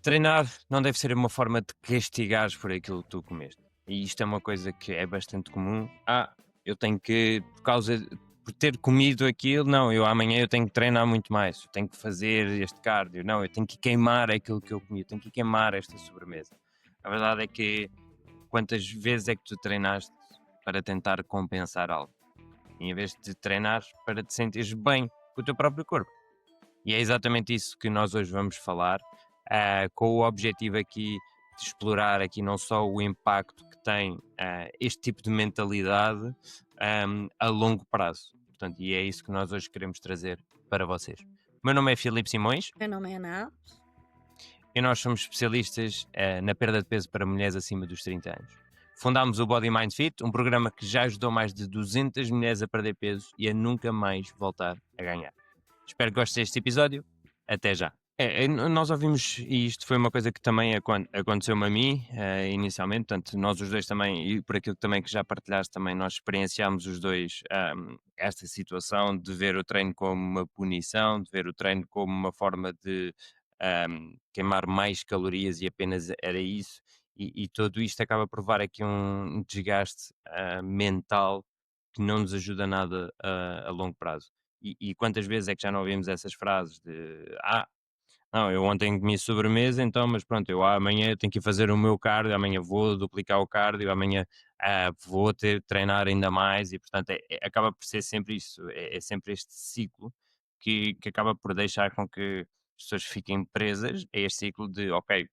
Treinar não deve ser uma forma de castigares por aquilo que tu comeste. E isto é uma coisa que é bastante comum. Eu tenho que, por ter comido aquilo, não, eu amanhã eu tenho que treinar muito mais, eu tenho que fazer este cardio, não, eu tenho que queimar aquilo que eu comi, eu tenho que queimar esta sobremesa. A verdade é que quantas vezes é que tu treinaste para tentar compensar algo? Em vez de treinar para te sentires bem com o teu próprio corpo. E é exatamente isso que nós hoje vamos falar, com o objetivo aqui de explorar aqui não só o impacto que tem este tipo de mentalidade a longo prazo. Portanto, e é isso que nós hoje queremos trazer para vocês. O meu nome é Filipe Simões Meu nome é Ana. e nós somos especialistas na perda de peso para mulheres acima dos 30 anos. Fundámos o Body Mind Fit, um programa que já ajudou mais de 200 mulheres a perder peso e a nunca mais voltar a ganhar. Espero que gostes deste episódio. Até já. Nós ouvimos, e isto foi uma coisa que também aconteceu-me a mim, inicialmente, portanto, nós os dois também, e por aquilo também que já partilhaste, também nós experienciámos os dois esta situação de ver o treino como uma punição, de ver o treino como uma forma de queimar mais calorias e apenas era isso, e tudo isto acaba por levar aqui um desgaste mental que não nos ajuda nada a longo prazo. E quantas vezes é que já não ouvimos essas frases de não, eu ontem comi sobremesa, então, mas pronto, amanhã eu tenho que ir fazer o meu cardio, amanhã vou duplicar o cardio, amanhã vou ter treinar ainda mais, e portanto acaba por ser sempre isso, é sempre este ciclo que acaba por deixar com que as pessoas fiquem presas a este ciclo de ok,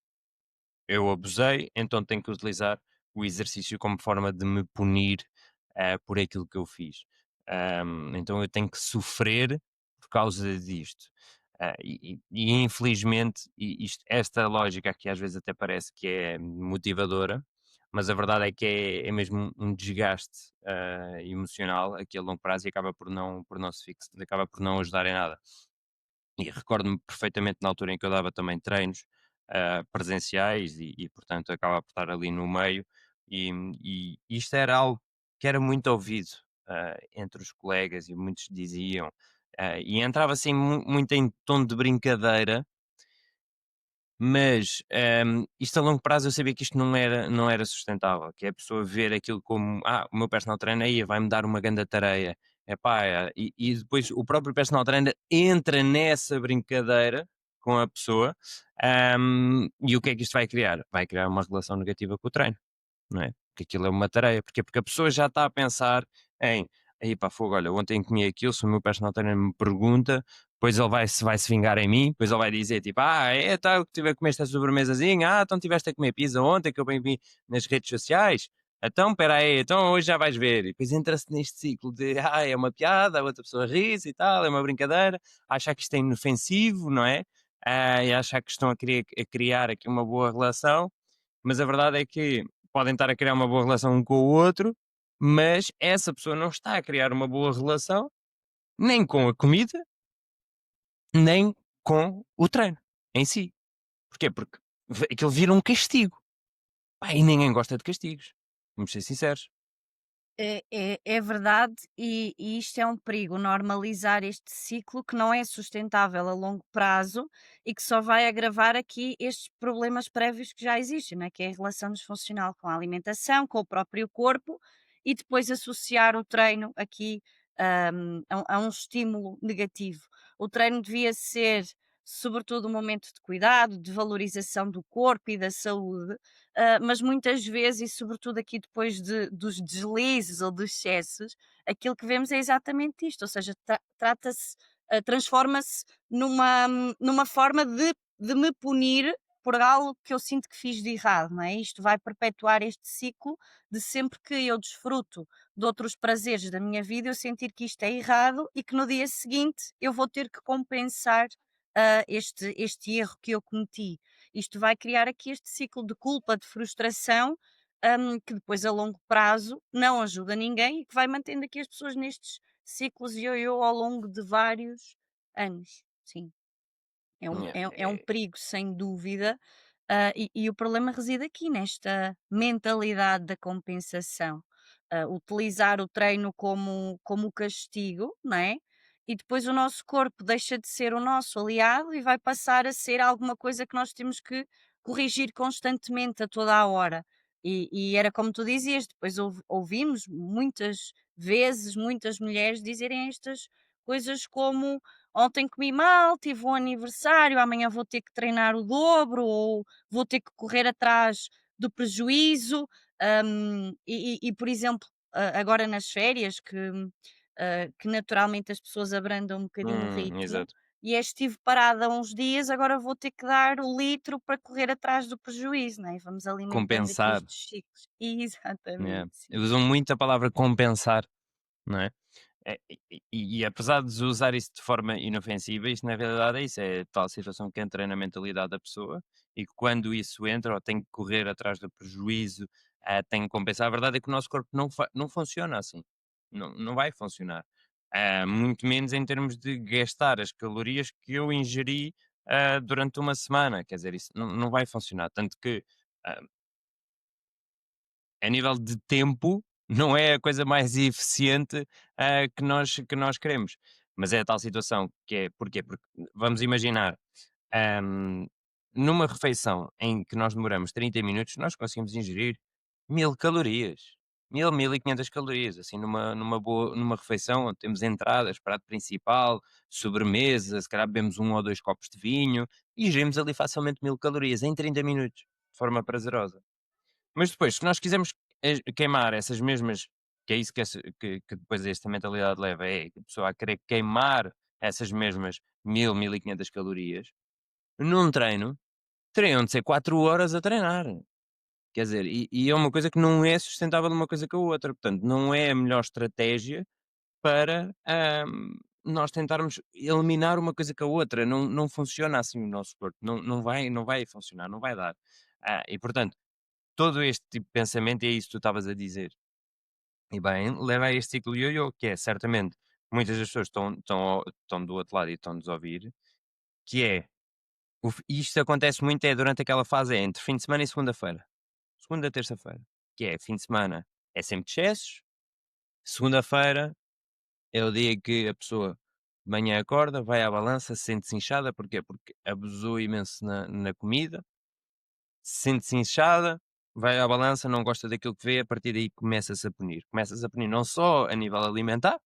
eu abusei, então tenho que utilizar o exercício como forma de me punir por aquilo que eu fiz. Então eu tenho que sofrer por causa disto. E infelizmente, esta lógica aqui às vezes até parece que é motivadora, mas a verdade é que é mesmo um desgaste emocional aqui a longo prazo e acaba por não se fixar, acaba por não ajudar em nada. E recordo-me perfeitamente na altura em que eu dava também treinos presenciais portanto, acaba por estar ali no meio. E isto era algo que era muito ouvido entre os colegas e muitos diziam, e entrava assim muito em tom de brincadeira, mas isto a longo prazo eu sabia que isto não era sustentável, que é a pessoa ver aquilo como o meu personal trainer aí vai-me dar uma grande tareia. Epá, e depois o próprio personal trainer entra nessa brincadeira com a pessoa, e o que é que isto vai criar? Vai criar uma relação negativa com o treino, não é? Porque aquilo é uma tarefa, porque a pessoa já está a pensar em aí pá, fogo, olha, ontem comi aquilo, se o meu personal trainer me pergunta, depois ele vai se vingar em mim, depois ele vai dizer tipo, eu tive a comer esta sobremesazinha, então tiveste a comer pizza ontem que eu bem vi nas redes sociais, então espera aí, então hoje já vais ver, e depois entra-se neste ciclo de, é uma piada, a outra pessoa ri-se e tal, é uma brincadeira, achar que isto é inofensivo, não é? E achar que estão a criar aqui uma boa relação, mas a verdade é que podem estar a criar uma boa relação um com o outro, mas essa pessoa não está a criar uma boa relação nem com a comida, nem com o treino em si. Porquê? Porque aquilo vira um castigo. Pá, e ninguém gosta de castigos. Vamos ser sinceros. É verdade, e isto é um perigo, normalizar este ciclo que não é sustentável a longo prazo e que só vai agravar aqui estes problemas prévios que já existem, não é? Que é a relação disfuncional com a alimentação, com o próprio corpo, e depois associar o treino aqui a um estímulo negativo. O treino devia ser, sobretudo, um momento de cuidado, de valorização do corpo e da saúde, mas muitas vezes, e sobretudo aqui depois dos deslizes ou dos excessos, aquilo que vemos é exatamente isto, ou seja, trata-se, transforma-se numa forma de me punir por algo que eu sinto que fiz de errado, não é? Isto vai perpetuar este ciclo de sempre que eu desfruto de outros prazeres da minha vida, eu sentir que isto é errado e que no dia seguinte eu vou ter que compensar este erro que eu cometi. Isto vai criar aqui este ciclo de culpa, de frustração, que depois a longo prazo não ajuda ninguém e que vai mantendo aqui as pessoas nestes ciclos ioiô ao longo de vários anos. Sim, Yeah, é um perigo, sem dúvida, e o problema reside aqui nesta mentalidade da compensação. Utilizar o treino como castigo, não é? e depois o nosso corpo deixa de ser o nosso aliado e vai passar a ser alguma coisa que nós temos que corrigir constantemente a toda a hora. E era como tu dizias, depois ouvimos muitas vezes muitas mulheres dizerem estas coisas como: ontem comi mal, tive um aniversário, amanhã vou ter que treinar o dobro, ou vou ter que correr atrás do prejuízo. Por exemplo, agora nas férias, que naturalmente as pessoas abrandam um bocadinho o ritmo, Exato. e estive parada uns dias, agora vou ter que dar o litro para correr atrás do prejuízo, né? E vamos alimentando aqui Compensar, estes ciclos. Exatamente, né? sim. Usam muito a palavra compensar, não é? E apesar de usar isso de forma inofensiva, isso na realidade é isso, é tal situação que entra na mentalidade da pessoa e que quando isso entra, ou tem que correr atrás do prejuízo, tem que compensar. A verdade é que o nosso corpo não funciona assim. Não vai funcionar. Muito menos em termos de gastar as calorias que eu ingeri durante uma semana. Quer dizer, isso não vai funcionar. Tanto que ah, a nível de tempo, não é a coisa mais eficiente, que nós queremos. Mas é a tal situação que é porquê? Porque vamos imaginar, hum, numa refeição em que nós demoramos 30 minutos, nós conseguimos ingerir 1000 calorias. 1500 calorias, assim, numa refeição onde temos entradas, prato principal, sobremesa, se calhar bebemos 1 ou 2 copos de vinho, e ingerimos ali facilmente 1000 calorias em 30 minutos, de forma prazerosa. Mas depois, se nós quisermos queimar essas mesmas, que é isso que depois esta mentalidade leva, é a pessoa a querer queimar essas mesmas 1500 calorias, num treino, teriam de ser 4 horas a treinar. Quer dizer, e é uma coisa que não é sustentável uma coisa com a outra, portanto, não é a melhor estratégia para, nós tentarmos eliminar uma coisa com a outra, não funciona assim o nosso corpo, não vai funcionar, não vai dar. E portanto, todo este tipo de pensamento, e é isso que tu estavas a dizer, e bem, leva a este ciclo ioiô, que é certamente muitas das pessoas estão do outro lado e estão-nos a ouvir, que é, isto acontece muito é durante aquela fase entre fim de semana e segunda-feira. Segunda, terça-feira. Que é fim de semana é sempre de excessos, segunda-feira é o dia que a pessoa de manhã acorda, vai à balança, sente-se inchada, porquê? Porque abusou imenso na comida, sente-se inchada, vai à balança, não gosta daquilo que vê, a partir daí começa-se a punir. Começa-se a punir não só a nível alimentar,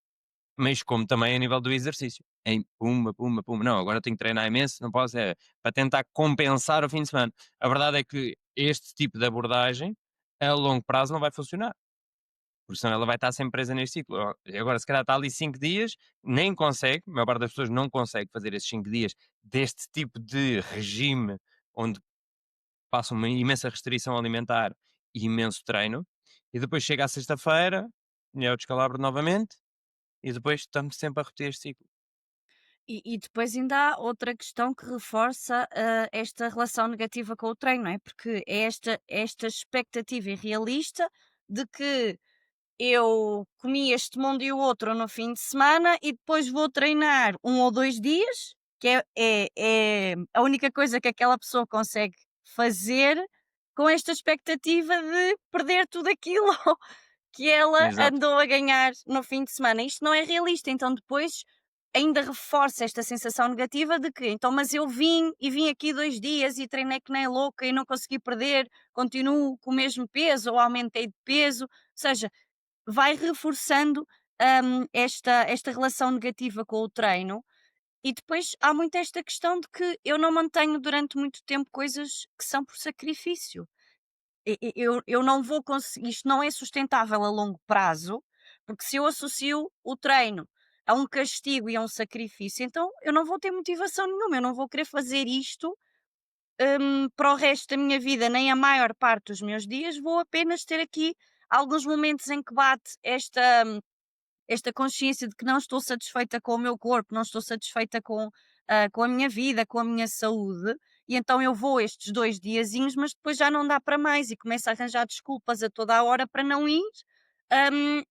mas como também a nível do exercício. Em pumba, pumba, pumba. Não, agora tenho que treinar imenso, não posso, é para tentar compensar o fim de semana. A verdade é que este tipo de abordagem, a longo prazo, não vai funcionar. Porque senão ela vai estar sempre presa neste ciclo. Agora, se calhar está ali 5 dias, nem consegue, a maior parte das pessoas não consegue fazer esses 5 dias deste tipo de regime, onde passa uma imensa restrição alimentar e imenso treino, e depois chega à sexta-feira, e é o descalabro novamente, e depois estamos sempre a repetir este ciclo. E depois ainda há outra questão que reforça, esta relação negativa com o treino, não é? Porque é esta expectativa irrealista de que eu comi este mundo e o outro no fim de semana e depois vou treinar 1 ou 2 dias, que é a única coisa que aquela pessoa consegue fazer, com esta expectativa de perder tudo aquilo que ela Exato. andou a ganhar no fim de semana. Isto não é realista, então depois ainda reforça esta sensação negativa de que então, mas eu vim e vim aqui 2 dias e treinei que nem louca e não consegui perder, continuo com o mesmo peso ou aumentei de peso, ou seja, vai reforçando, esta relação negativa com o treino. E depois há muito esta questão de que eu não mantenho durante muito tempo coisas que são por sacrifício. Eu não vou conseguir, isto não é sustentável a longo prazo, porque se eu associo o treino a um castigo e a um sacrifício, então eu não vou ter motivação nenhuma, eu não vou querer fazer isto, para o resto da minha vida, nem a maior parte dos meus dias, vou apenas ter aqui alguns momentos em que bate esta consciência de que não estou satisfeita com o meu corpo, não estou satisfeita com a minha vida, com a minha saúde, e então eu vou estes 2 diazinhos, mas depois já não dá para mais e começo a arranjar desculpas a toda a hora para não ir,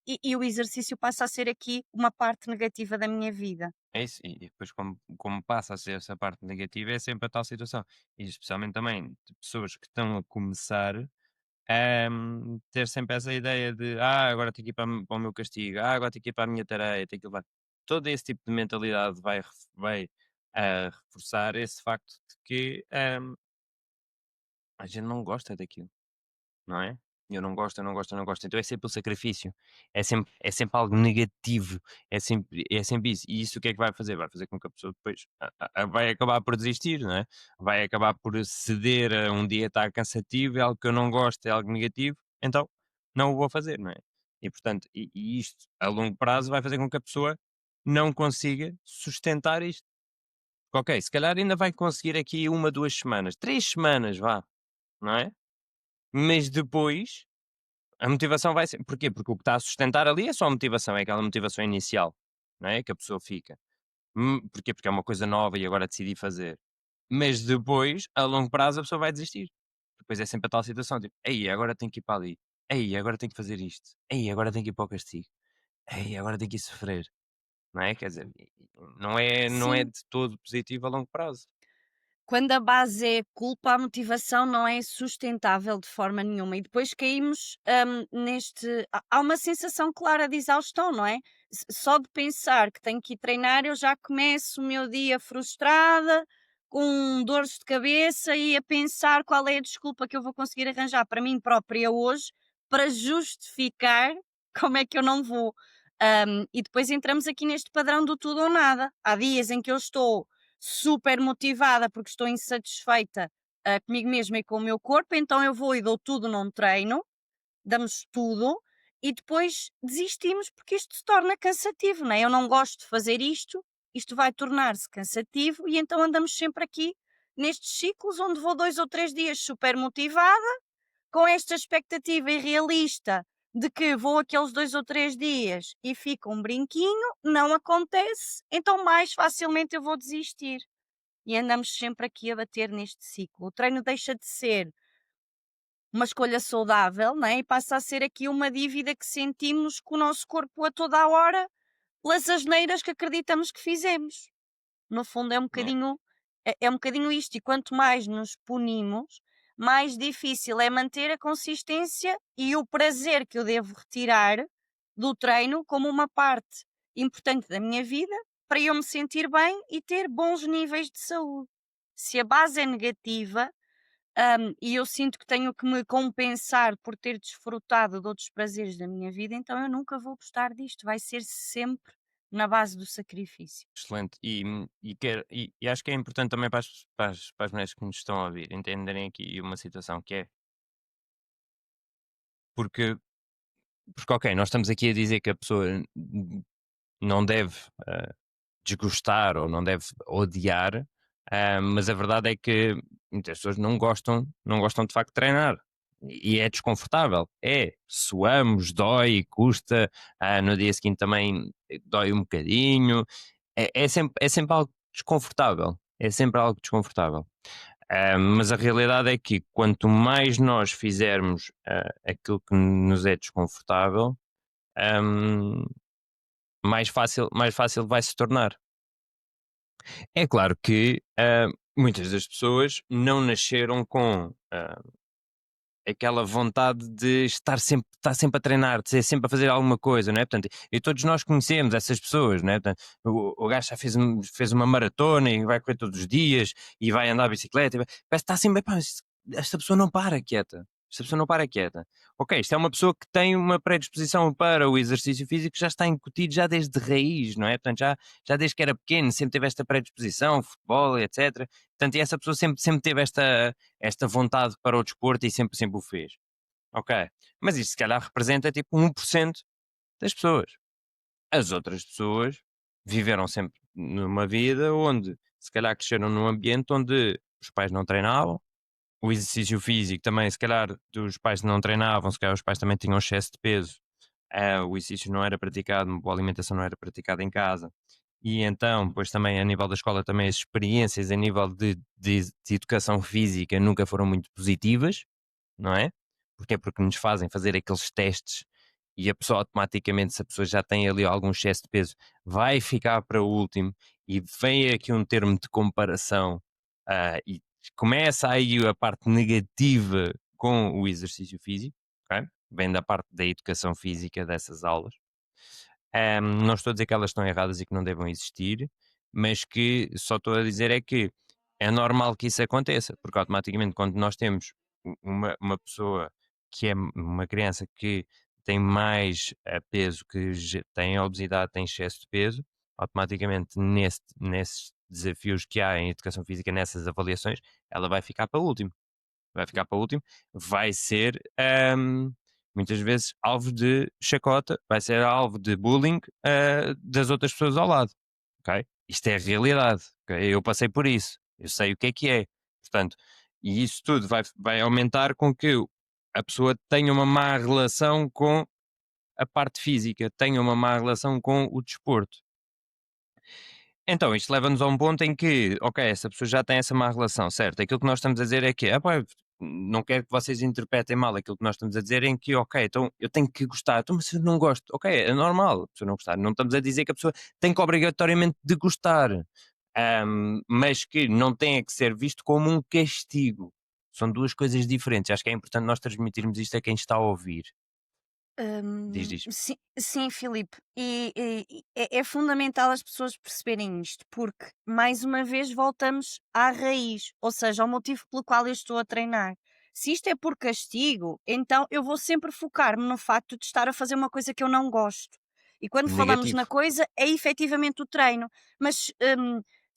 e o exercício passa a ser aqui uma parte negativa da minha vida. É isso, e depois como passa a ser essa parte negativa, é sempre a tal situação. E especialmente também de pessoas que estão a começar, ter sempre essa ideia de agora tenho que ir para o meu castigo, agora tenho que ir para a minha tarefa, tenho que levar. todo esse tipo de mentalidade vai reforçar esse facto de que a gente não gosta daquilo, não é? Eu não gosto, eu não gosto, eu não gosto. Então é sempre o sacrifício, é sempre algo negativo, é sempre isso. E isso o que é que vai fazer? Vai fazer com que a pessoa depois vai acabar por desistir, não é? Vai acabar por ceder a um dia estar cansativo, é algo que eu não gosto, é algo negativo, então não o vou fazer, não é? E portanto, e isto a longo prazo vai fazer com que a pessoa não consiga sustentar isto. Ok, se calhar ainda vai conseguir aqui uma, 2 semanas, 3 semanas, vá, não é? Mas depois a motivação vai ser. Porquê? Porque o que está a sustentar ali é só a motivação, é aquela motivação inicial, não é? Que a pessoa fica. Porquê? Porque é uma coisa nova e agora decidi fazer. Mas depois, a longo prazo, a pessoa vai desistir. Depois é sempre a tal situação, tipo, ei, agora tenho que ir para ali. Ei, agora tenho que fazer isto. Ei, agora tenho que ir para o castigo. Ei, agora tenho que ir sofrer. Não é? Quer dizer, não é Sim. de todo positivo a longo prazo. Quando a base é culpa, a motivação não é sustentável de forma nenhuma. E depois caímos neste. Há uma sensação clara de exaustão, não é? Só de pensar que tenho que ir treinar, eu já começo o meu dia frustrada, com dores de cabeça e a pensar qual é a desculpa que eu vou conseguir arranjar para mim própria hoje para justificar como é que eu não vou. E depois entramos aqui neste padrão do tudo ou nada. Há dias em que eu estou super motivada porque estou insatisfeita, comigo mesma e com o meu corpo, então eu vou e dou tudo num treino, damos tudo e depois desistimos porque isto se torna cansativo, não é? Eu não gosto de fazer isto, isto vai tornar-se cansativo e então andamos sempre aqui nestes ciclos onde vou 2 ou 3 dias super motivada, com esta expectativa irrealista de que vou aqueles 2 ou 3 dias e fica um brinquinho, não acontece, então mais facilmente eu vou desistir. E andamos sempre aqui a bater neste ciclo. O treino deixa de ser uma escolha saudável, não é? E passa a ser aqui uma dívida que sentimos com o nosso corpo a toda a hora pelas asneiras que acreditamos que fizemos. No fundo É. é um bocadinho isto, e quanto mais nos punimos, mais difícil é manter a consistência e o prazer que eu devo retirar do treino como uma parte importante da minha vida para eu me sentir bem e ter bons níveis de saúde. Se a base é negativa, e eu sinto que tenho que me compensar por ter desfrutado de outros prazeres da minha vida, então eu nunca vou gostar disto, vai ser sempre na base do sacrifício. Excelente. E acho que é importante também para as mulheres que nos estão a ouvir entenderem aqui uma situação que é porque, porque ok, nós estamos aqui a dizer que a pessoa não deve desgostar ou não deve odiar, mas a verdade é que muitas pessoas não gostam de facto de treinar. E é desconfortável. É, suamos, dói, custa, no dia seguinte também dói um bocadinho. É sempre algo desconfortável. É sempre algo desconfortável. Mas a realidade é que quanto mais nós fizermos aquilo que nos é desconfortável, ahm, mais fácil vai se tornar. É claro que muitas das pessoas não nasceram com aquela vontade de estar sempre a treinar, de ser sempre a fazer alguma coisa, não é? Portanto, e todos nós conhecemos essas pessoas, não é? Portanto, o gajo já fez uma maratona e vai correr todos os dias e vai andar de bicicleta, parece que está sempre, "Epá, esta pessoa não para quieta. Esta pessoa não para quieta. Ok, isto é uma pessoa que tem uma predisposição para o exercício físico, já está incutido já desde raiz, não é? Portanto, já desde que era pequeno, sempre teve esta predisposição, futebol, etc. Portanto, e essa pessoa sempre teve esta vontade para o desporto e sempre o fez. Ok. Mas isto se calhar representa tipo 1% das pessoas. As outras pessoas viveram sempre numa vida onde se calhar cresceram num ambiente onde os pais não treinavam, o exercício físico também, se calhar, dos pais não treinavam, se calhar os pais também tinham excesso de peso, o exercício não era praticado, a boa alimentação não era praticada em casa. E então, depois também a nível da escola, também as experiências a nível de educação física nunca foram muito positivas, não é? Porque é porque nos fazem fazer aqueles testes e a pessoa automaticamente, se a pessoa já tem ali algum excesso de peso, vai ficar para o último e vem aqui um termo de comparação e começa aí a parte negativa com o exercício físico, ok? Vem da parte da educação física dessas aulas. Não estou a dizer que elas estão erradas e que não devam existir, mas que só estou a dizer é que é normal que isso aconteça, porque automaticamente quando nós temos uma pessoa que é uma criança que tem mais peso, que tem obesidade, tem excesso de peso, automaticamente nesses desafios que há em educação física, nessas avaliações, ela vai ficar para último. Vai ficar para último, vai ser muitas vezes alvo de chacota, vai ser alvo de bullying das outras pessoas ao lado. Ok? Isto é a realidade. Ok? Eu passei por isso, eu sei o que é. Portanto, e isso tudo vai aumentar com que a pessoa tenha uma má relação com a parte física, tenha uma má relação com o desporto. Então, isto leva-nos a um ponto em que, ok, essa pessoa já tem essa má relação, certo? Aquilo que nós estamos a dizer é que, pá, não quero que vocês interpretem mal aquilo que nós estamos a dizer, em que, ok, então eu tenho que gostar, então, mas se eu não gosto, ok, é normal a pessoa não gostar, não estamos a dizer que a pessoa tem que obrigatoriamente de gostar, mas que não tem que ser visto como um castigo. São duas coisas diferentes. Acho que é importante nós transmitirmos isto a quem está a ouvir. Diz. Sim, sim, Filipe, e é fundamental as pessoas perceberem isto, porque mais uma vez voltamos à raiz, ou seja, ao motivo pelo qual eu estou a treinar. Se isto é por castigo, então eu vou sempre focar-me no facto de estar a fazer uma coisa que eu não gosto. E quando falamos na Negativo. coisa, é efetivamente o treino. Mas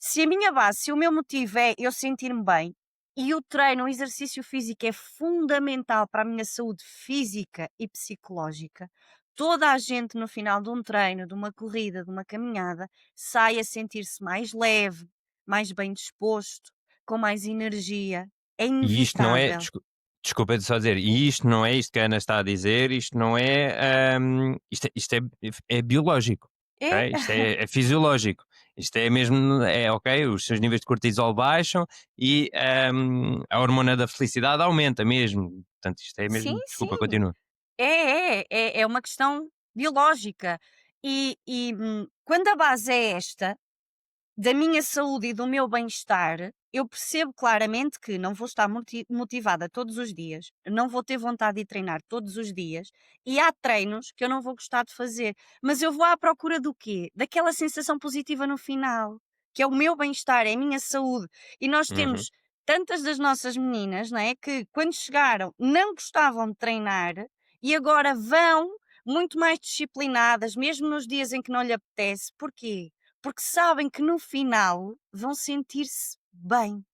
se a minha base, se o meu motivo é eu sentir-me bem, e o treino, o exercício físico é fundamental para a minha saúde física e psicológica. Toda a gente no final de um treino, de uma corrida, de uma caminhada, sai a sentir-se mais leve, mais bem disposto, com mais energia. É E isto não é, inevitável. desculpa de só dizer, e isto não é isto que a Ana está a dizer, isto não é, isto é biológico, É? ok? Isto é fisiológico, isto é mesmo, ok, os seus níveis de cortisol baixam e a hormona da felicidade aumenta mesmo, portanto isto é Sim, mesmo, desculpa, sim. continua. É uma questão biológica. Quando a base é esta, da minha saúde e do meu bem-estar, eu percebo claramente que não vou estar motivada todos os dias, não vou ter vontade de treinar todos os dias e há treinos que eu não vou gostar de fazer, mas eu vou à procura do quê? Daquela sensação positiva no final, que é o meu bem-estar, é a minha saúde. E nós Uhum. temos tantas das nossas meninas, não é, que quando chegaram não gostavam de treinar e agora vão muito mais disciplinadas, mesmo nos dias em que não lhe apetece. Porquê? Porque sabem que no final vão sentir-se bem.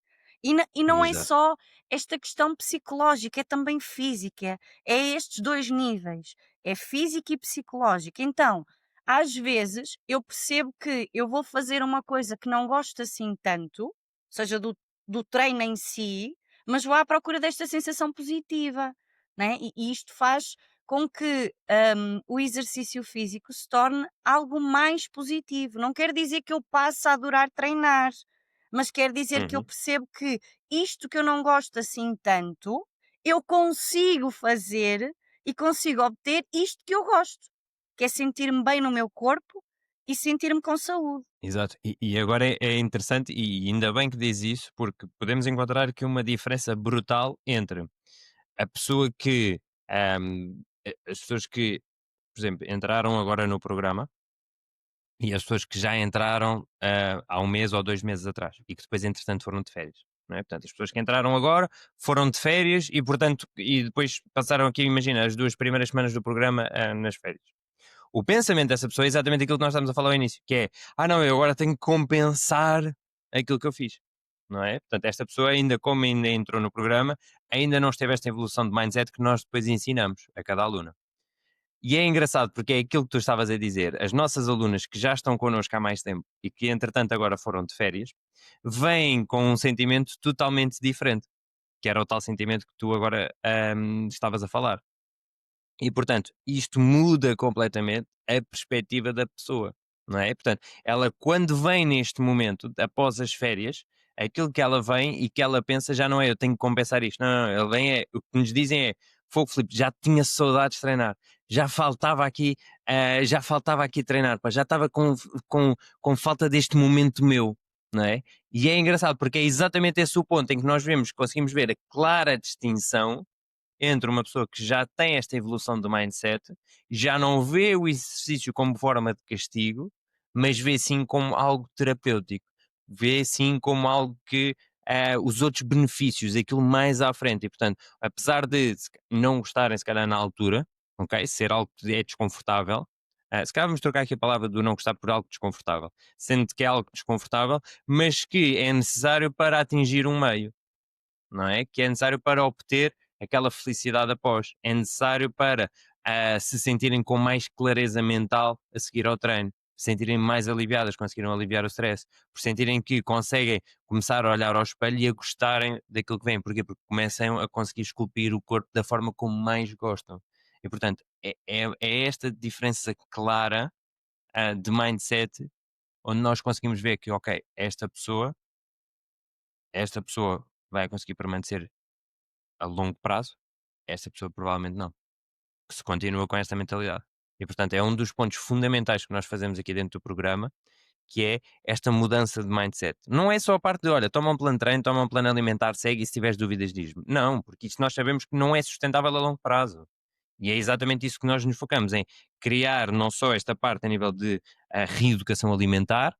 E não é Exato. só esta questão psicológica, é também física. É estes dois níveis, é física e psicológica. Então, às vezes, eu percebo que eu vou fazer uma coisa que não gosto assim tanto, seja do treino em si, mas vou à procura desta sensação positiva, né? E isto faz com que o exercício físico se torne algo mais positivo. Não quer dizer que eu passe a adorar treinar, mas quer dizer que eu Uhum. percebo que isto que eu não gosto assim tanto, eu consigo fazer e consigo obter isto que eu gosto, que é sentir-me bem no meu corpo e sentir-me com saúde. Exato, e agora é interessante, e ainda bem que diz isso, porque podemos encontrar aqui uma diferença brutal entre a pessoa que, as pessoas que, por exemplo, entraram agora no programa e as pessoas que já entraram há um mês ou 2 meses atrás e que depois, entretanto, foram de férias. Não é? Portanto, as pessoas que entraram agora foram de férias e, portanto, e depois passaram aqui, imagina, as 2 primeiras semanas do programa nas férias. O pensamento dessa pessoa é exatamente aquilo que nós estamos a falar ao início, que é, não, eu agora tenho que compensar aquilo que eu fiz, não é? Portanto, esta pessoa ainda, como ainda entrou no programa, ainda não esteve esta evolução de mindset que nós depois ensinamos a cada aluna. E é engraçado porque é aquilo que tu estavas a dizer, as nossas alunas que já estão connosco há mais tempo e que entretanto agora foram de férias, vêm com um sentimento totalmente diferente, que era o tal sentimento que tu agora estavas a falar. E, portanto, isto muda completamente a perspectiva da pessoa, não é? Portanto, ela quando vem neste momento, após as férias, aquilo que ela vem e que ela pensa já não é eu tenho que compensar isto. Não, não, não, ela vem o que nos dizem é Fogo Filipe, já tinha saudades de treinar, já faltava aqui treinar, pá, já estava com falta deste momento meu, não é? E é engraçado porque é exatamente esse o ponto em que nós vemos, conseguimos ver a clara distinção entre uma pessoa que já tem esta evolução do mindset, já não vê o exercício como forma de castigo, mas vê sim como algo terapêutico, vê sim como algo que os outros benefícios, aquilo mais à frente, e portanto, apesar de não gostarem, se calhar, na altura, ok, ser algo que é desconfortável, se calhar vamos trocar aqui a palavra do não gostar por algo desconfortável, sendo que é algo desconfortável, mas que é necessário para atingir um meio, não é? Que é necessário para obter aquela felicidade após, é necessário para se sentirem com mais clareza mental a seguir ao treino, se sentirem mais aliviadas, conseguiram aliviar o stress, por sentirem que conseguem começar a olhar ao espelho e a gostarem daquilo que vem. Porquê? Porque começam a conseguir esculpir o corpo da forma como mais gostam. E portanto, é esta diferença clara de mindset onde nós conseguimos ver que, ok, esta pessoa vai conseguir permanecer a longo prazo, esta pessoa provavelmente não, que se continua com esta mentalidade. E portanto é um dos pontos fundamentais que nós fazemos aqui dentro do programa, que é esta mudança de mindset. Não é só a parte de, olha, toma um plano de treino, toma um plano alimentar, segue e se tiveres dúvidas diz-me. Não, porque isto nós sabemos que não é sustentável a longo prazo. E é exatamente isso que nós nos focamos, em criar não só esta parte a nível de reeducação alimentar,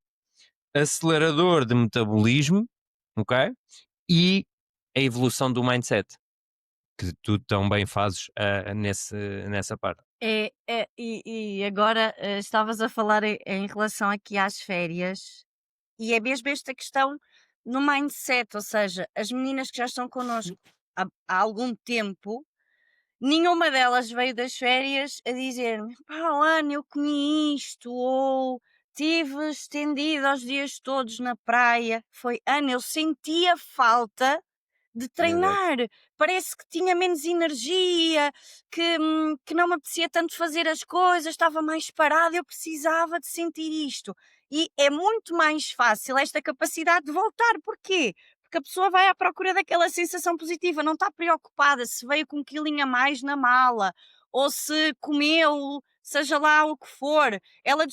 acelerador de metabolismo, ok? E a evolução do mindset, que tu tão bem fazes nessa parte. E agora, estavas a falar em relação aqui às férias, e é mesmo esta questão no mindset, ou seja, as meninas que já estão connosco há algum tempo, nenhuma delas veio das férias a dizer-me: "Pá, Ana, eu comi isto", ou "tive estendido aos dias todos na praia". Foi: "Ana, eu sentia falta de Exato. treinar, parece que tinha menos energia, que não me apetecia tanto fazer as coisas, estava mais parada, eu precisava de sentir isto". E é muito mais fácil esta capacidade de voltar, porquê? Porque a pessoa vai à procura daquela sensação positiva, não está preocupada se veio com um quilinho a mais na mala, ou se comeu, seja lá o que for, ela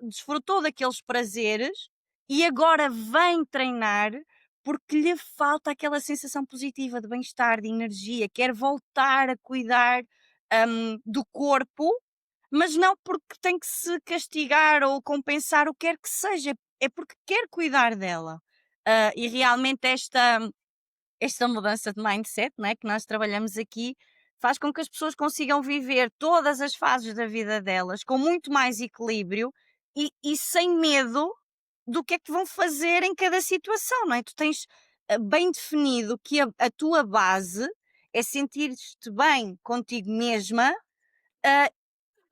desfrutou daqueles prazeres e agora vem treinar porque lhe falta aquela sensação positiva de bem-estar, de energia, quer voltar a cuidar, do corpo, mas não porque tem que se castigar ou compensar, o que quer que seja, é porque quer cuidar dela. E realmente esta mudança de mindset, não é, que nós trabalhamos aqui, faz com que as pessoas consigam viver todas as fases da vida delas com muito mais equilíbrio e sem medo do que é que vão fazer em cada situação, não é? Tu tens bem definido que a tua base é sentir-te bem contigo mesma, ah,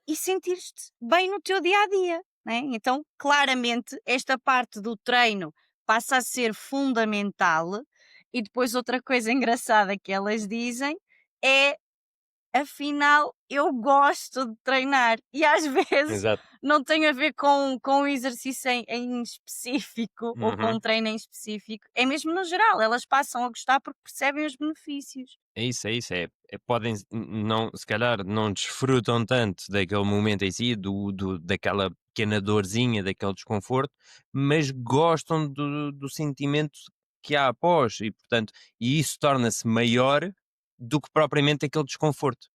e sentir-te bem no teu dia a dia, né? Então, claramente, esta parte do treino passa a ser fundamental. E depois, outra coisa engraçada que elas dizem é: afinal, eu gosto de treinar. E às vezes Exato. não tem a ver com um exercício em específico ou com um Uhum. treino em específico, é mesmo no geral, elas passam a gostar porque percebem os benefícios. É isso, é isso. Podem, não, se calhar, não desfrutam tanto daquele momento em si, daquela pequena dorzinha, daquele desconforto, mas gostam do sentimento que há após, e portanto, e isso torna-se maior do que propriamente aquele desconforto,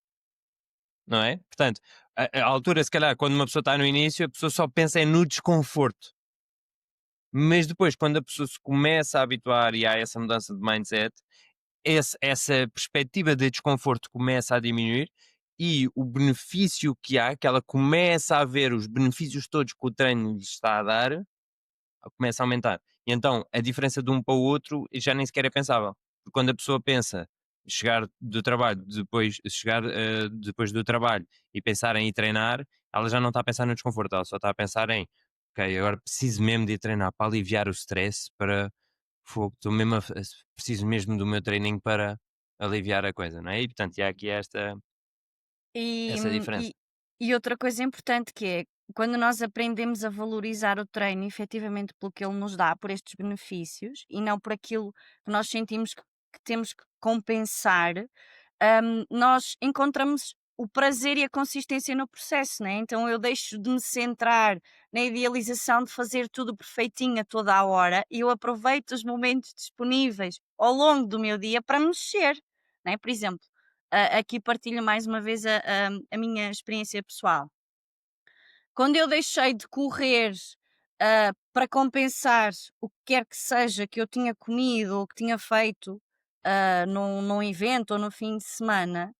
não é? Portanto, a altura, se calhar, quando uma pessoa está no início, a pessoa só pensa é no desconforto. Mas depois, quando a pessoa se começa a habituar e há essa mudança de mindset, essa perspectiva de desconforto começa a diminuir e o benefício que há, que ela começa a ver os benefícios todos que o treino lhe está a dar, começa a aumentar. E então a diferença de um para o outro já nem sequer é pensável. Porque quando a pessoa pensa chegar do trabalho, depois do trabalho e pensar em ir treinar, ela já não está a pensar no desconforto, ela só está a pensar em ok, agora preciso mesmo de ir treinar para aliviar o stress, para fogo, estou mesmo preciso mesmo do meu treininho para aliviar a coisa, não é? E portanto, há aqui E, essa hum, diferença. e, e outra coisa importante que é quando nós aprendemos a valorizar o treino efetivamente pelo que ele nos dá, por estes benefícios, e não por aquilo que nós sentimos que temos que compensar, nós encontramos o prazer e a consistência no processo, né? Então eu deixo de me centrar na idealização de fazer tudo perfeitinho a toda a hora e eu aproveito os momentos disponíveis ao longo do meu dia para mexer, né? Por exemplo, aqui partilho mais uma vez a minha experiência pessoal. Quando eu deixei de correr, para compensar o que quer que seja que eu tinha comido ou que tinha feito, num evento ou no fim de semana,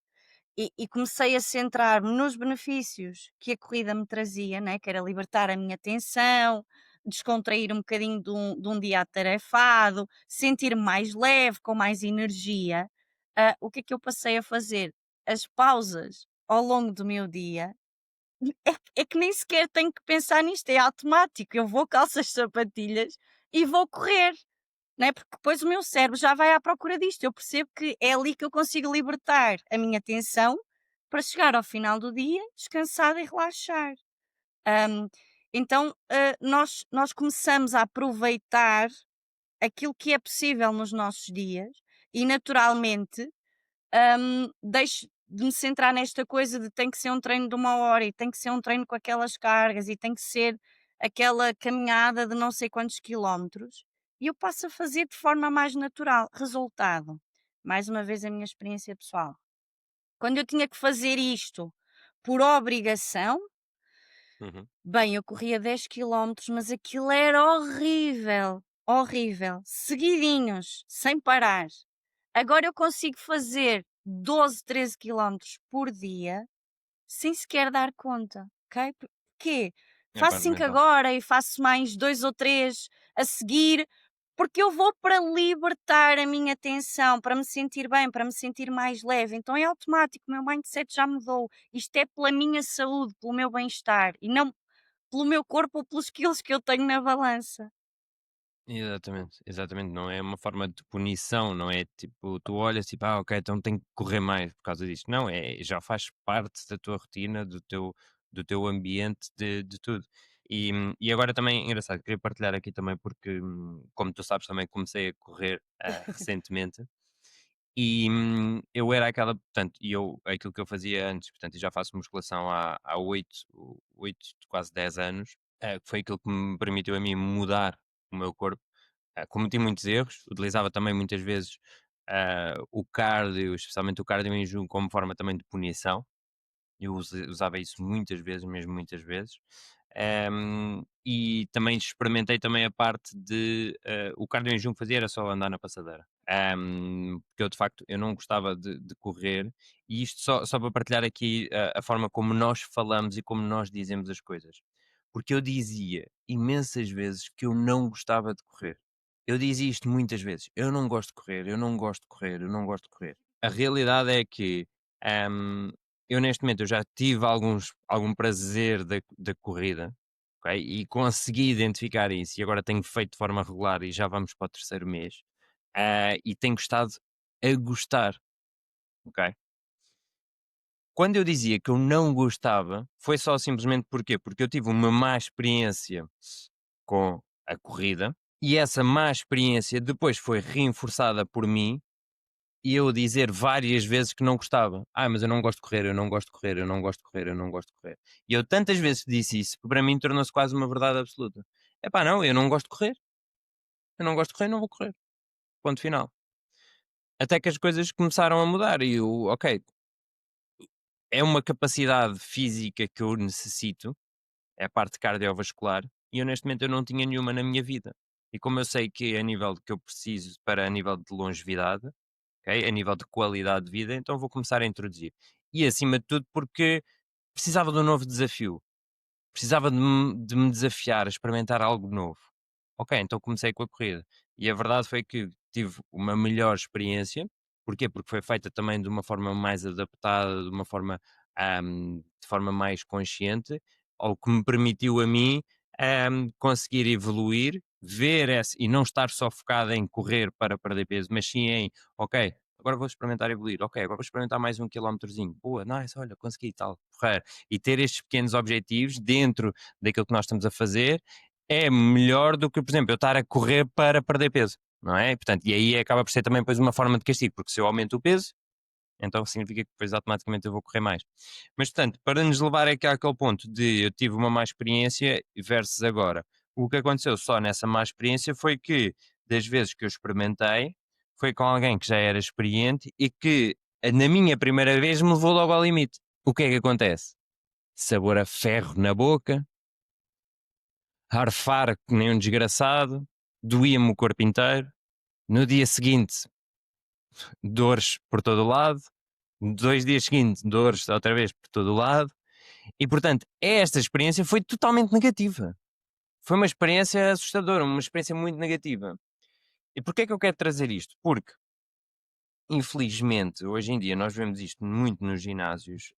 e comecei a centrar-me nos benefícios que a corrida me trazia, né, que era libertar a minha tensão, descontrair um bocadinho de um dia atarefado, sentir-me mais leve, com mais energia. O que é que eu passei a fazer? As pausas ao longo do meu dia é que nem sequer tenho que pensar nisto, é automático. Eu vou, calço as sapatilhas e vou correr, né? Porque depois o meu cérebro já vai à procura disto. Eu percebo que é ali que eu consigo libertar a minha tensão para chegar ao final do dia descansada e relaxar. Ahm, então, nós começamos a aproveitar aquilo que é possível nos nossos dias e, naturalmente, deixo de me centrar nesta coisa de tem que ser um treino de 1 hora e tem que ser um treino com aquelas cargas e tem que ser aquela caminhada de não sei quantos quilómetros, e eu passo a fazer de forma mais natural. Resultado, mais uma vez a minha experiência pessoal. Quando eu tinha que fazer isto por obrigação, Uhum. bem, eu corria 10 quilómetros, mas aquilo era horrível, horrível, seguidinhos, sem parar. Agora eu consigo fazer 12, 13 quilómetros por dia sem sequer dar conta, ok? Porquê? É a Faço parte 5 mental. agora e faço mais 2 ou 3 a seguir, porque eu vou para libertar a minha tensão, para me sentir bem, para me sentir mais leve. Então é automático, o meu mindset já mudou. Isto é pela minha saúde, pelo meu bem-estar e não pelo meu corpo ou pelos quilos que eu tenho na balança. Exatamente, exatamente. Não é uma forma de punição, não é tipo, tu olhas tipo, ok, então tenho que correr mais por causa disto. Não, já faz parte da tua rotina, do teu ambiente, de tudo. E agora também, engraçado, queria partilhar aqui também, porque, como tu sabes, também comecei a correr recentemente. E eu era aquela, portanto, aquilo que eu fazia antes, portanto, eu já faço musculação há 8, quase 10 anos, que foi aquilo que me permitiu a mim mudar o meu corpo. Cometi muitos erros, utilizava também muitas vezes o cardio, especialmente o cardio em jejum, como forma também de punição. Eu usava isso muitas vezes, mesmo muitas vezes. E também experimentei também a parte de o cardio em jejum que fazia era só andar na passadeira. Porque eu de facto eu não gostava de correr, e isto só para partilhar aqui a forma como nós falamos e como nós dizemos as coisas. Porque eu dizia imensas vezes que eu não gostava de correr. Eu dizia isto muitas vezes: eu não gosto de correr, eu não gosto de correr, eu não gosto de correr. A realidade é que hum, eu neste momento eu já tive algum prazer da corrida, ok? E consegui identificar isso, e agora tenho feito de forma regular e já vamos para o terceiro mês, e tenho estado a gostar, ok? Quando eu dizia que eu não gostava, foi só simplesmente porquê? Porque eu tive uma má experiência com a corrida, e essa má experiência depois foi reforçada por mim, e eu dizer várias vezes que não gostava. Mas eu não gosto de correr, eu não gosto de correr, eu não gosto de correr, eu não gosto de correr. E eu tantas vezes disse isso que para mim tornou-se quase uma verdade absoluta. Epá, não, eu não gosto de correr. Eu não gosto de correr, não vou correr. Ponto final. Até que as coisas começaram a mudar e eu, ok, é uma capacidade física que eu necessito, é a parte cardiovascular, e eu neste momento eu não tinha nenhuma na minha vida. E como eu sei que é a nível de que eu preciso para a nível de longevidade, ok, a nível de qualidade de vida, então vou começar a introduzir. E acima de tudo porque precisava de um novo desafio. Precisava de me desafiar a experimentar algo novo. Ok, então comecei com a corrida. E a verdade foi que tive uma melhor experiência. Porquê? Porque foi feita também de uma forma mais adaptada, de forma mais consciente, ao que me permitiu a mim conseguir evoluir, ver e não estar só focado em correr para perder peso, mas sim em, ok, agora vou experimentar evoluir, ok, agora vou experimentar mais um quilómetrozinho, boa, nice, olha, consegui e tal, porreiro. E ter estes pequenos objetivos dentro daquilo que nós estamos a fazer é melhor do que, por exemplo, eu estar a correr para perder peso, não é? Portanto, e aí acaba por ser também depois uma forma de castigo, porque se eu aumento o peso, então significa que depois automaticamente eu vou correr mais. Mas, portanto, para nos levar aqui àquele ponto de eu tive uma má experiência versus agora, o que aconteceu só nessa má experiência foi que, das vezes que eu experimentei, foi com alguém que já era experiente e que na minha primeira vez me levou logo ao limite. O que é que acontece? Sabor a ferro na boca, a arfar que nem um desgraçado, doía-me o corpo inteiro. No dia seguinte, dores por todo o lado. 2 dias seguintes, dores outra vez por todo o lado. E portanto, esta experiência foi totalmente negativa. Foi uma experiência assustadora, uma experiência muito negativa. E porquê é que eu quero trazer isto? Porque, infelizmente, hoje em dia nós vemos isto muito nos ginásios,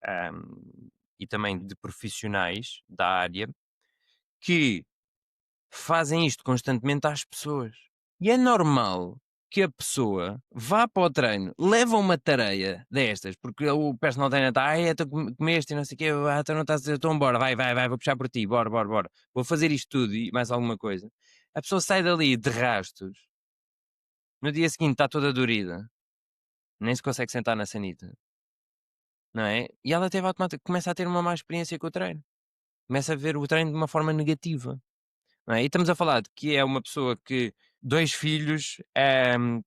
e também de profissionais da área que fazem isto constantemente às pessoas. E é normal que a pessoa vá para o treino, leva uma tarefa destas, porque o personal trainer está, ai, tu comeste e não sei o quê, tu não estás a dizer, então bora, vai, vou puxar por ti, bora, vou fazer isto tudo e mais alguma coisa. A pessoa sai dali de rastos, no dia seguinte está toda dorida, nem se consegue sentar na sanita, não é? E ela teve começa a ter uma má experiência com o treino, começa a ver o treino de uma forma negativa. Não é? E estamos a falar de que é uma pessoa que 2 filhos,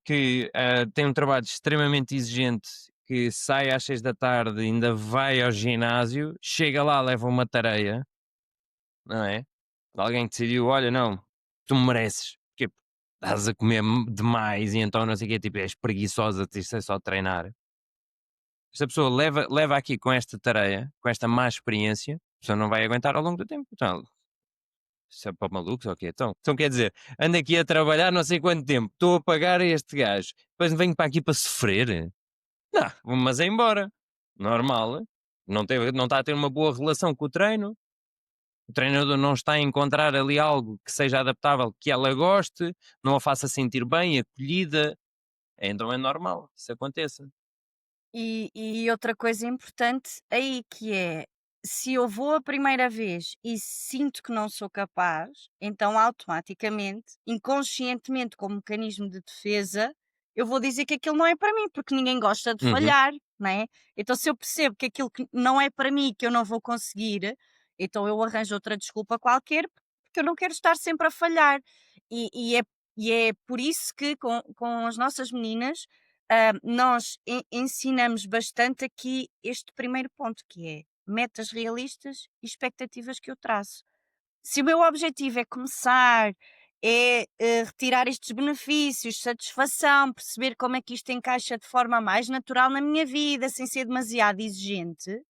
que, tem um trabalho extremamente exigente, que sai às 6 da tarde, ainda vai ao ginásio, chega lá, leva uma tareia, não é? Alguém que decidiu: "Olha, não, tu mereces, porque estás a comer demais e então não sei o quê, tipo, és preguiçosa, isto é só treinar". Esta pessoa leva aqui com esta tareia, com esta má experiência, a pessoa não vai aguentar ao longo do tempo. Então isso é para malucos ou quê? Então quer dizer, ando aqui a trabalhar não sei quanto tempo, estou a pagar a este gajo, depois venho para aqui para sofrer? Não, mas é embora. Normal. Não está a ter uma boa relação com o treino. O treinador não está a encontrar ali algo que seja adaptável, que ela goste, não a faça sentir bem, acolhida. Então é normal que isso aconteça. E outra coisa importante aí que é, se eu vou a primeira vez e sinto que não sou capaz, então automaticamente, inconscientemente, como mecanismo de defesa, eu vou dizer que aquilo não é para mim, porque ninguém gosta de Uhum, falhar, não é? Então, se eu percebo que aquilo que não é para mim, que eu não vou conseguir, então eu arranjo outra desculpa qualquer, porque eu não quero estar sempre a falhar. E, e é, e é por isso que com as nossas meninas nós ensinamos bastante aqui este primeiro ponto, que é metas realistas e expectativas que eu traço. Se o meu objetivo é começar, é retirar estes benefícios, satisfação, perceber como é que isto encaixa de forma mais natural na minha vida, sem ser demasiado exigente,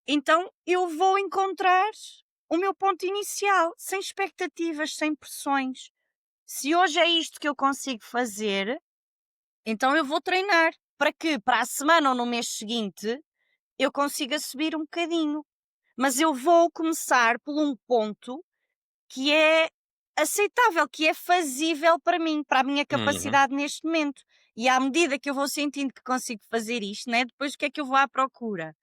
então eu vou encontrar o meu ponto inicial, sem expectativas, sem pressões. Se hoje é isto que eu consigo fazer, então eu vou treinar para que para a semana ou no mês seguinte eu consiga subir um bocadinho. Mas eu vou começar por um ponto que é aceitável, que é fazível para mim, para a minha uhum, capacidade neste momento. E à medida que eu vou sentindo que consigo fazer isto, né, depois o que é que eu vou à procura?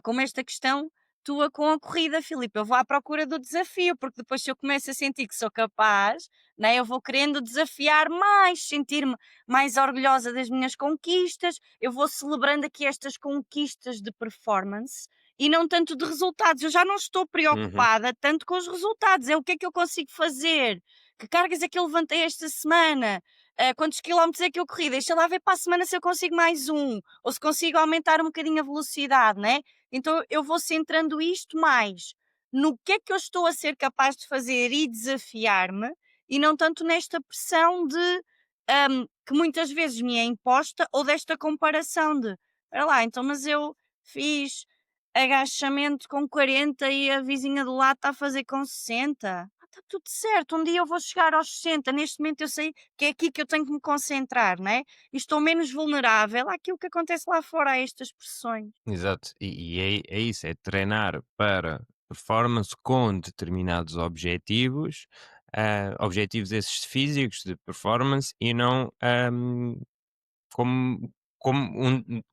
Como esta questão tua com a corrida, Filipe, eu vou à procura do desafio, porque depois se eu começo a sentir que sou capaz, né, eu vou querendo desafiar mais, sentir-me mais orgulhosa das minhas conquistas, eu vou celebrando aqui estas conquistas de performance e não tanto de resultados. Eu já não estou uhum, preocupada tanto com os resultados, é o que é que eu consigo fazer, que cargas é que eu levantei esta semana, quantos quilómetros é que eu corri, deixa lá ver para a semana se eu consigo mais um, ou se consigo aumentar um bocadinho a velocidade, né? Então eu vou centrando isto mais no que é que eu estou a ser capaz de fazer e desafiar-me, e não tanto nesta pressão de que muitas vezes me é imposta, ou desta comparação de, olha lá, então mas eu fiz agachamento com 40 e a vizinha do lado está a fazer com 60. Está tudo certo, um dia eu vou chegar aos 60. Neste momento eu sei que é aqui que eu tenho que me concentrar, né? E estou menos vulnerável àquilo que acontece lá fora, a estas pressões. exato. E é isso, é treinar para performance com determinados objetivos, objetivos esses físicos de performance e não como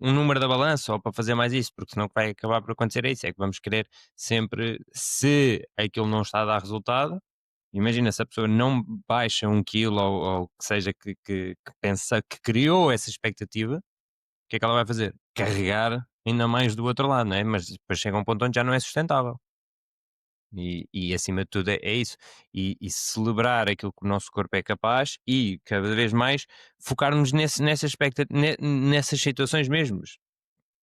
um número da balança ou para fazer mais isso, porque senão o que vai acabar por acontecer é isso, é que vamos querer sempre, se aquilo não está a dar resultado, imagina se a pessoa não baixa 1 quilo ou que seja que pensa que criou essa expectativa, o que é que ela vai fazer? Carregar ainda mais do outro lado, não é? Mas depois chega um ponto onde já não é sustentável. E acima de tudo é isso. E celebrar aquilo que o nosso corpo é capaz e cada vez mais focarmos nessas situações mesmos.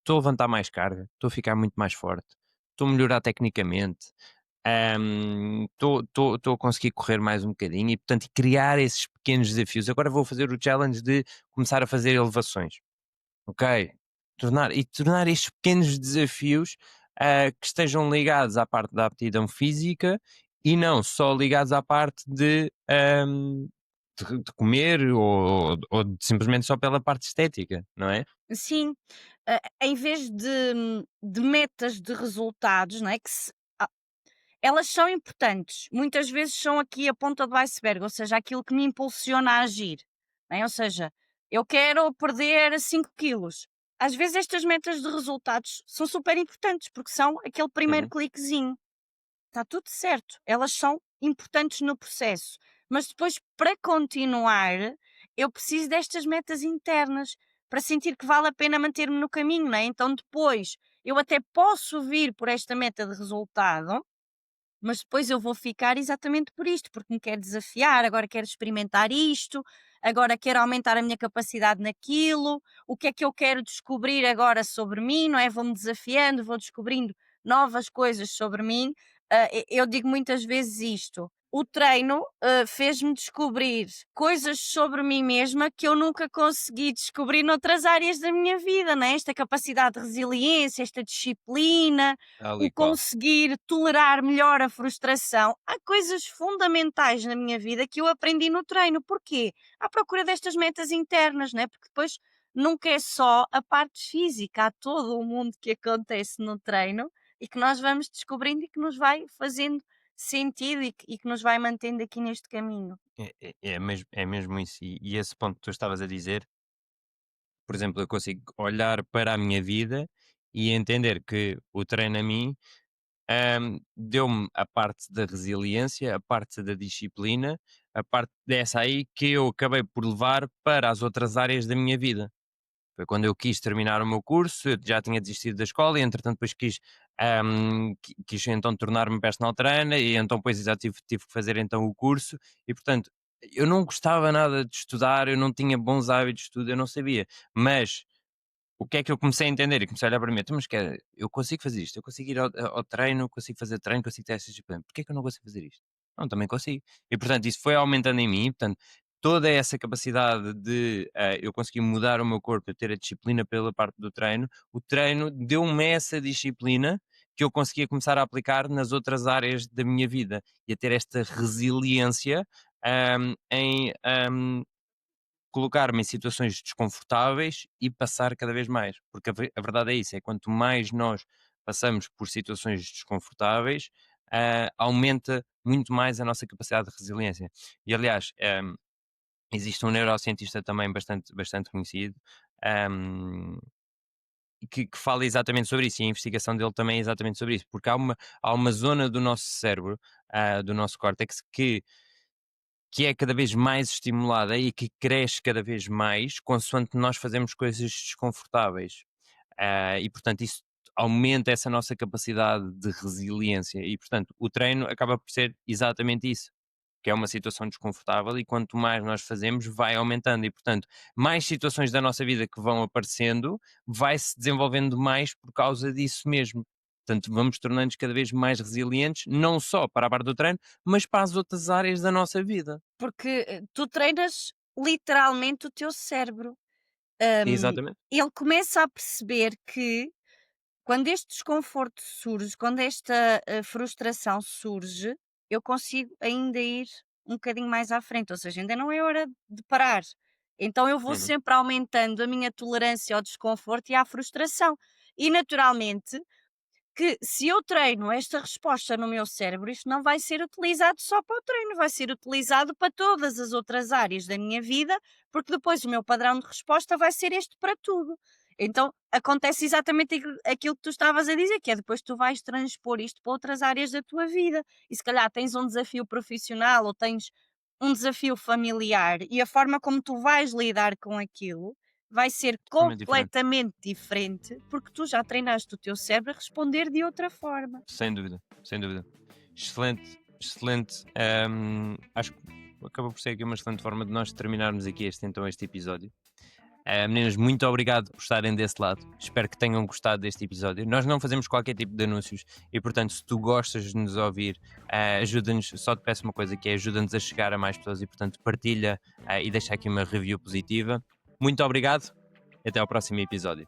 estou a levantar mais carga, estou a ficar muito mais forte, estou a melhorar tecnicamente, estou a conseguir correr mais um bocadinho e, portanto, criar esses pequenos desafios. Agora vou fazer o challenge de começar a fazer elevações. Ok. Tornar estes pequenos desafios, que estejam ligados à parte da aptidão física e não só ligados à parte de comer ou de simplesmente só pela parte estética, não é? Sim, em vez de metas de resultados, não é, que se elas são importantes, muitas vezes são aqui a ponta do iceberg, ou seja, aquilo que me impulsiona a agir, não é? Ou seja, eu quero perder 5 quilos. Às vezes estas metas de resultados são super importantes, porque são aquele primeiro Uhum. cliquezinho. Está tudo certo, elas são importantes no processo, mas depois para continuar, eu preciso destas metas internas, para sentir que vale a pena manter-me no caminho, não é? Então depois, eu até posso vir por esta meta de resultado, mas depois eu vou ficar exatamente por isto, porque me quero desafiar, agora quero experimentar isto, agora quero aumentar a minha capacidade naquilo, o que é que eu quero descobrir agora sobre mim, não é? Vou-me desafiando, vou descobrindo novas coisas sobre mim. Eu digo muitas vezes isto. O treino fez-me descobrir coisas sobre mim mesma que eu nunca consegui descobrir noutras áreas da minha vida, não é? Esta capacidade de resiliência, esta disciplina, Tal o e qual. conseguir tolerar melhor a frustração. Há coisas fundamentais na minha vida que eu aprendi no treino. Porquê? À procura destas metas internas, né? Porque depois nunca é só a parte física, há todo o mundo que acontece no treino e que nós vamos descobrindo e que nos vai fazendo sentido e que nos vai mantendo aqui neste caminho. É mesmo isso. E esse ponto que tu estavas a dizer, por exemplo, eu consigo olhar para a minha vida e entender que o treino a mim, deu-me a parte da resiliência, a parte da disciplina, a parte dessa aí que eu acabei por levar para as outras áreas da minha vida. Foi quando eu quis terminar o meu curso, eu já tinha desistido da escola e entretanto depois quis então tornar-me personal trainer e então depois já tive que fazer então o curso e portanto eu não gostava nada de estudar, eu não tinha bons hábitos de estudo, eu não sabia, mas o que é que eu comecei a entender e comecei a olhar para mim, então, mas eu consigo fazer isto, eu consigo ir ao treino, consigo fazer treino, consigo ter esta disciplina, porque é que eu não consigo fazer isto? Não, também consigo. E portanto isso foi aumentando em mim, portanto toda essa capacidade de eu conseguir mudar o meu corpo, eu ter a disciplina pela parte do treino, o treino deu-me essa disciplina que eu conseguia começar a aplicar nas outras áreas da minha vida e a ter esta resiliência em colocar-me em situações desconfortáveis e passar cada vez mais, porque a verdade é isso, é quanto mais nós passamos por situações desconfortáveis, aumenta muito mais a nossa capacidade de resiliência. E aliás, existe um neurocientista também bastante conhecido, hum, que fala exatamente sobre isso, e a investigação dele também é exatamente sobre isso, porque há uma zona do nosso cérebro, do nosso córtex, que é cada vez mais estimulada e que cresce cada vez mais consoante nós fazemos coisas desconfortáveis. E portanto isso aumenta essa nossa capacidade de resiliência e portanto o treino acaba por ser exatamente isso, que é uma situação desconfortável e quanto mais nós fazemos vai aumentando e portanto mais situações da nossa vida que vão aparecendo vai se desenvolvendo mais por causa disso mesmo. Portanto, vamos tornando-nos cada vez mais resilientes, não só para a parte do treino, mas para as outras áreas da nossa vida. Porque tu treinas literalmente o teu cérebro. Exatamente. Ele começa a perceber que quando este desconforto surge, quando esta frustração surge, eu consigo ainda ir um bocadinho mais à frente, ou seja, ainda não é hora de parar. Então eu vou Uhum. sempre aumentando a minha tolerância ao desconforto e à frustração. E naturalmente que se eu treino esta resposta no meu cérebro, isto não vai ser utilizado só para o treino, vai ser utilizado para todas as outras áreas da minha vida, porque depois o meu padrão de resposta vai ser este para tudo. Então acontece exatamente aquilo que tu estavas a dizer, que é depois tu vais transpor isto para outras áreas da tua vida. E se calhar tens um desafio profissional ou tens um desafio familiar e a forma como tu vais lidar com aquilo vai ser Totalmente diferente. completamente diferente, porque tu já treinaste o teu cérebro a responder de outra forma. Sem dúvida, sem dúvida. Excelente, excelente. Acho que acaba por ser aqui uma excelente forma de nós terminarmos aqui este episódio. Meninas, muito obrigado por estarem desse lado. Espero que tenham gostado deste episódio. Nós não fazemos qualquer tipo de anúncios e, portanto, se tu gostas de nos ouvir, ajuda-nos. Só te peço uma coisa, que é ajuda-nos a chegar a mais pessoas e, portanto, partilha e deixa aqui uma review positiva. Muito obrigado e até ao próximo episódio.